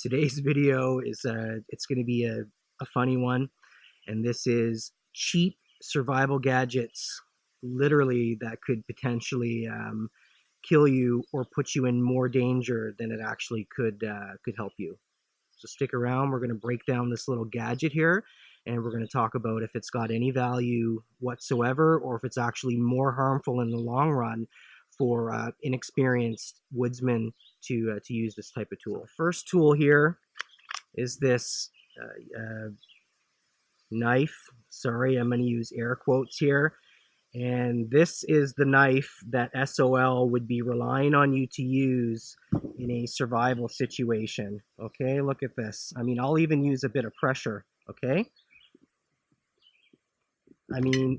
Today's video is it's going to be a funny one, and this is cheap survival gadgets, literally, that could potentially kill you or put you in more danger than it actually could help you. So stick around. We're going to break down this little gadget here, and we're going to talk about if it's got any value whatsoever, or if it's actually more harmful in the long run for inexperienced woodsmen to use this type of tool. So first tool here is this knife. Sorry, I'm going to use air quotes here. And this is the knife that SOL would be relying on you to use in a survival situation. Okay, look at this. I mean, I'll even use a bit of pressure, okay? I mean,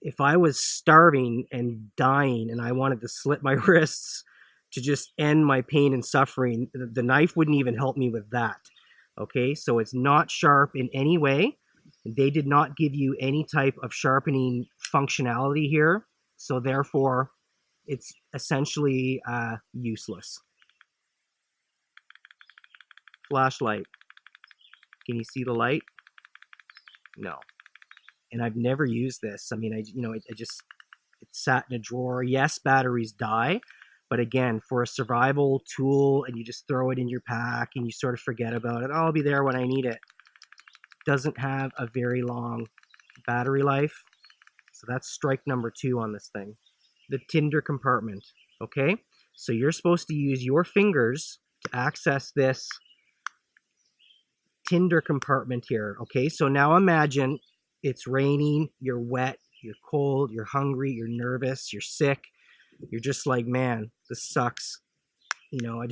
if I was starving and dying and I wanted to slit my wrists to just end my pain and suffering, the knife wouldn't even help me with that. Okay, so it's not sharp in any way. They did not give you any type of sharpening functionality here, so therefore it's essentially useless. Flashlight. Can you see the light? No. And I've never used this. I mean, it sat in a drawer. Yes, batteries die, but again, for a survival tool, and you just throw it in your pack and you sort of forget about it. Oh, I'll be there when I need it. Doesn't have a very long battery life. So that's strike number 2 on this thing. The Tinder Compartment, okay? So you're supposed to use your fingers to access this Tinder Compartment here, okay? So now imagine it's raining, you're wet, you're cold, you're hungry, you're nervous, you're sick. You're just like, man, this sucks. You know,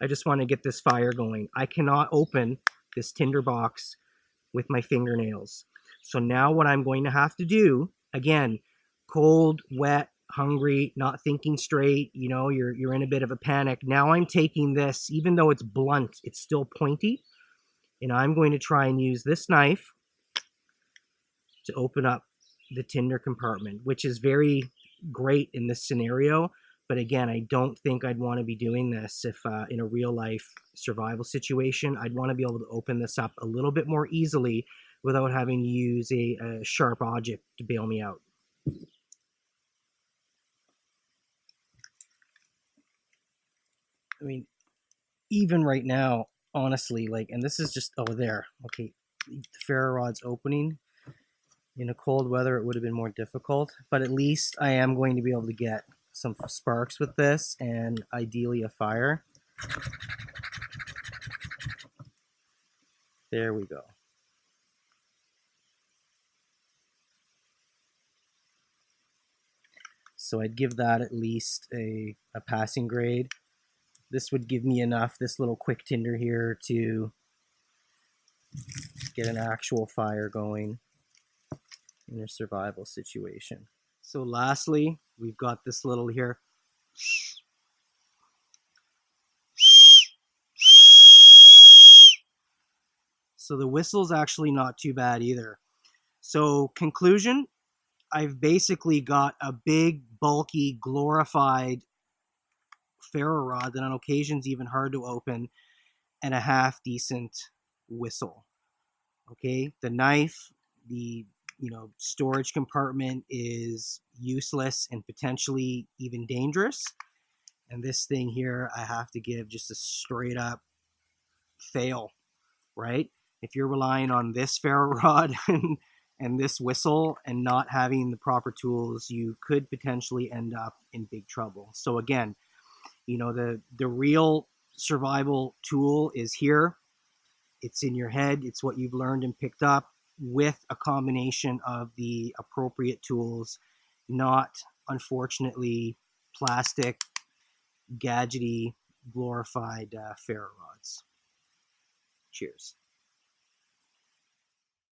I just want to get this fire going. I cannot open this tinder box with my fingernails. So now what I'm going to have to do, again, cold, wet, hungry, not thinking straight, you know, you're in a bit of a panic. Now I'm taking this, even though it's blunt, it's still pointy, and I'm going to try and use this knife to open up the Tinder Compartment, which is very great in this scenario. But again, I don't think I'd want to be doing this if in a real life survival situation. I'd want to be able to open this up a little bit more easily without having to use a sharp object to bail me out. I mean, even right now, honestly, like, and this is just, oh, there, okay, the ferro rod's opening. In a cold weather, it would have been more difficult, but at least I am going to be able to get some sparks with this, and ideally a fire. There we go. So I'd give that at least a passing grade. This would give me enough, this little quick tinder here, to get an actual fire going in a survival situation. So lastly, we've got this little here. So the whistle's actually not too bad either. So conclusion, I've basically got a big, bulky, glorified ferro rod that on occasion's even hard to open, and a half decent whistle. Okay, the knife, the storage compartment is useless and potentially even dangerous. And this thing here, I have to give just a straight up fail, right? If you're relying on this ferro rod and this whistle and not having the proper tools, you could potentially end up in big trouble. So again, the real survival tool is here. It's in your head. It's what you've learned and picked up, with a combination of the appropriate tools, not, unfortunately, plastic, gadgety, glorified ferro rods. Cheers.